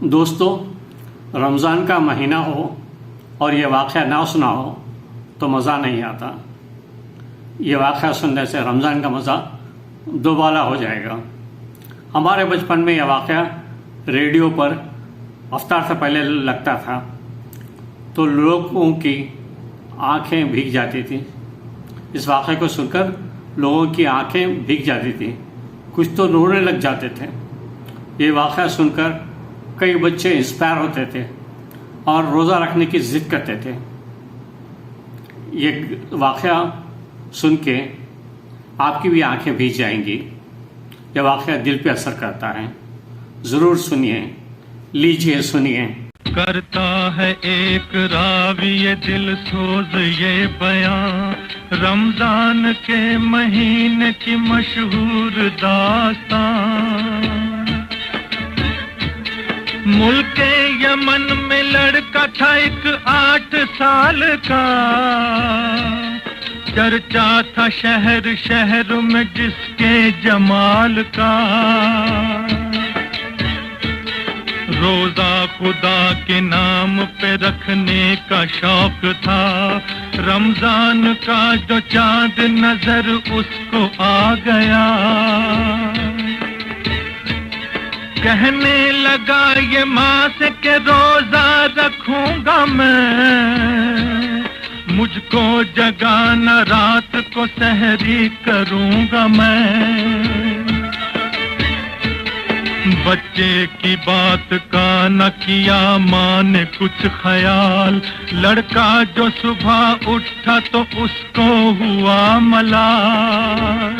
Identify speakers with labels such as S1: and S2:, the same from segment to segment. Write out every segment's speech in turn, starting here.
S1: दोस्तों, रमज़ान का महीना हो और ये वाक़या ना सुना हो तो मज़ा नहीं आता। ये वाक़या सुनने से रमज़ान का मज़ा दोबारा हो जाएगा। हमारे बचपन में यह वाक़या रेडियो पर अफ्तार से पहले लगता था तो लोगों की आंखें भीग जाती थी। इस वाक़े को सुनकर लोगों की आंखें भीग जाती थी, कुछ तो रोने लग जाते थे। ये वाक़या सुनकर कई बच्चे इंस्पायर होते थे और रोज़ा रखने की ज़िद करते थे। ये वाक़या सुन के आपकी भी आंखें भीग जाएंगी। यह वाक़या दिल पे असर करता है। ज़रूर सुनिए, लीजिए सुनिए।
S2: करता है एक रावी ये दिल सोज ये बयां, रमजान के महीने की मशहूर दास्तां। मुल्क यमन में लड़का था एक 8 साल का, चर्चा था शहर शहर में जिसके जमाल का। रोजा खुदा के नाम पे रखने का शौक था, रमजान का जो चांद नजर उसको आ गया। कहने लगा ये माँ से के रोजा रखूंगा मैं, मुझको जगाना रात को सहरी करूंगा मैं। बच्चे की बात का न किया माँ ने कुछ ख्याल, लड़का जो सुबह उठा तो उसको हुआ मलाल।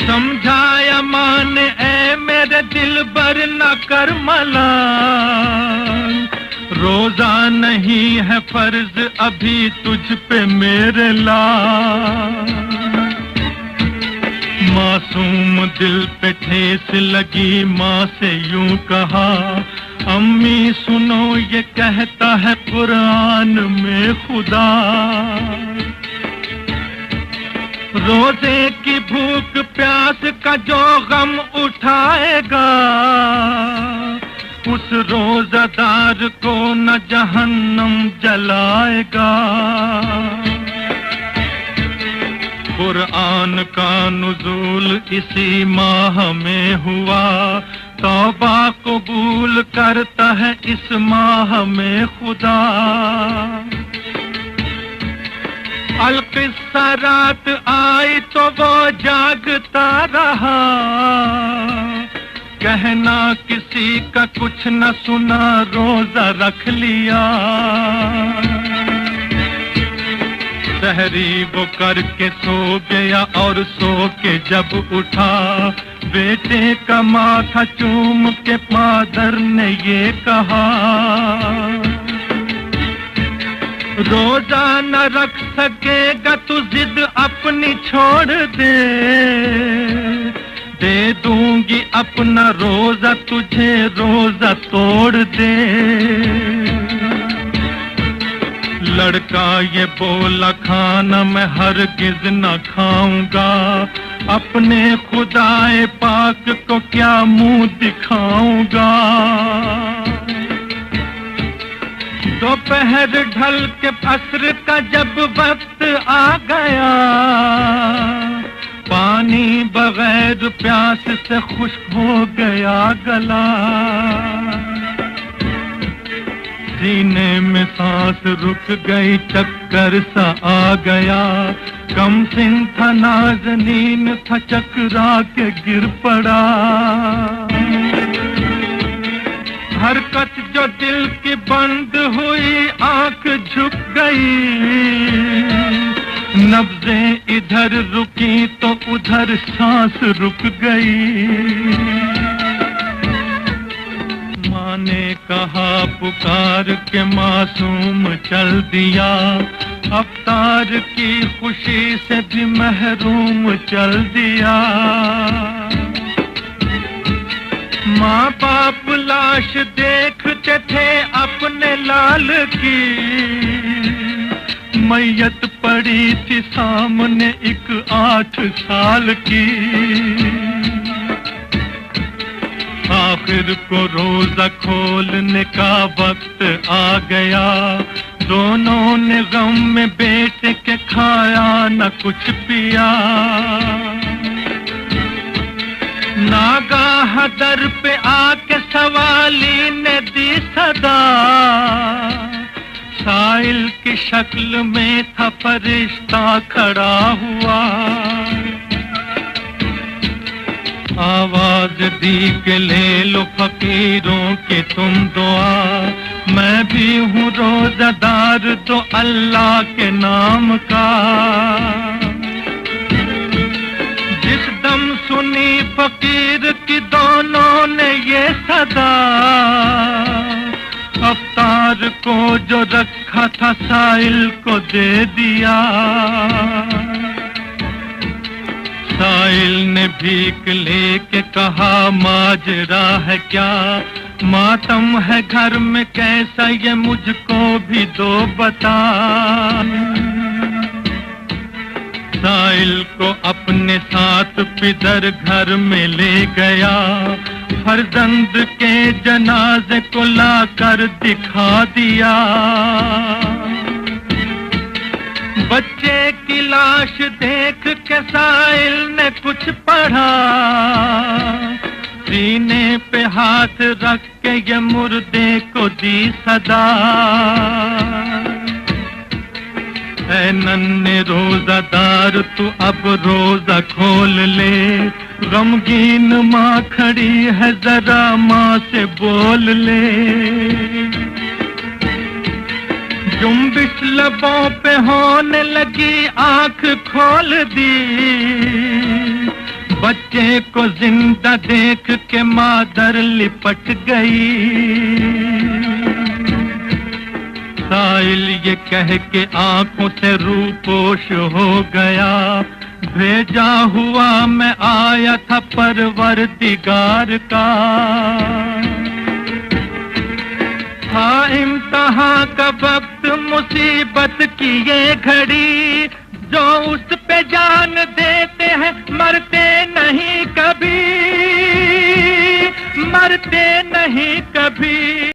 S2: समझाया माँ ने ऐ मेरे दिल बर न कर मलाल, रोजा नहीं है फर्ज अभी तुझ पे मेरे लाल। मासूम दिल पे ठेस लगी, माँ से यूं कहा अम्मी सुनो ये कहता है कुरान में खुदा। रोजे की भूख प्यास का जो गम उठाएगा, उस रोजादार को न जहन्नम जलाएगा। कुरान का नुज़ूल इसी माह में हुआ, तौबा कबूल करता है इस माह में खुदा। अलकिस्सा रात आई तो वो जागता रहा, कहना किसी का कुछ न सुना रोजा रख लिया। सहरी वो करके सो गया और सो के जब उठा, बेटे का माथा चूम के फादर ने ये कहा रोजा न रख सकेगा तू जिद अपनी छोड़ दे दूंगी अपना रोजा तुझे रोजा तोड़ दे। लड़का ये बोला खाना मैं हरगिज न खाऊंगा, अपने खुदाए पाक को क्या मुंह दिखाऊंगा। दोपहर ढल के असर का जब वक्त आ गया, पानी बगैर प्यास से खुश्क हो गया गला। सीने में सांस रुक गई, चक्कर सा आ गया, कम सिन था नाज़नीन था चकरा के गिर पड़ा। हरकत जो दिल की बंद हुई आंख झुक गई, नब्ज़ें इधर रुकी तो उधर सांस रुक गई। माँ ने कहा पुकार के मासूम चल दिया, अफ्तार की खुशी से भी महरूम चल दिया। माँ बाप लाश देखते थे अपने लाल की, मैयत पड़ी थी सामने एक 8 साल की। आखिर को रोजा खोलने का वक्त आ गया। दोनों ने गम में बैठ के खाया न कुछ पिया। नागाह दर पे आके सवाली ने दी सदा। साइल की शक्ल में था फरिश्ता खड़ा हुआ। आवाज दी के ले लो फकीरों की तुम दुआ। मैं भी हूँ रोजादार तो अल्लाह के नाम का। जिस दम सुनी फकीर की दोनों ने ये सदा। अफ्तार को जो रखा था साइल को दे दिया। साइल ने भीख लेके कहा माजरा है क्या। मातम है घर में कैसा ये मुझको भी दो बता। साइल को अपने साथ पिदर घर में ले गया। फर्जंद के जनाजे को लाकर दिखा दिया। बच्चे की लाश देख के साइल ने कुछ पढ़ा। सीने पे हाथ रख के ये मुर्दे को दी सदा। ऐ नन्हे रोजादार तू अब रोजा खोल ले। गमगीन माँ खड़ी है जरा माँ से बोल ले। जुम्बिश लबों पे होने लगी आंख खोल दी। बच्चे को जिंदा देख के मादर लिपट गई। साइल ये कह के आंखों से रूपोश हो गया। भेजा हुआ मैं आया था परवरदिगार का। था इम्तिहान का वक्त मुसीबत की ये घड़ी। जो उस पे जान देते हैं मरते नहीं कभी। मरते नहीं कभी।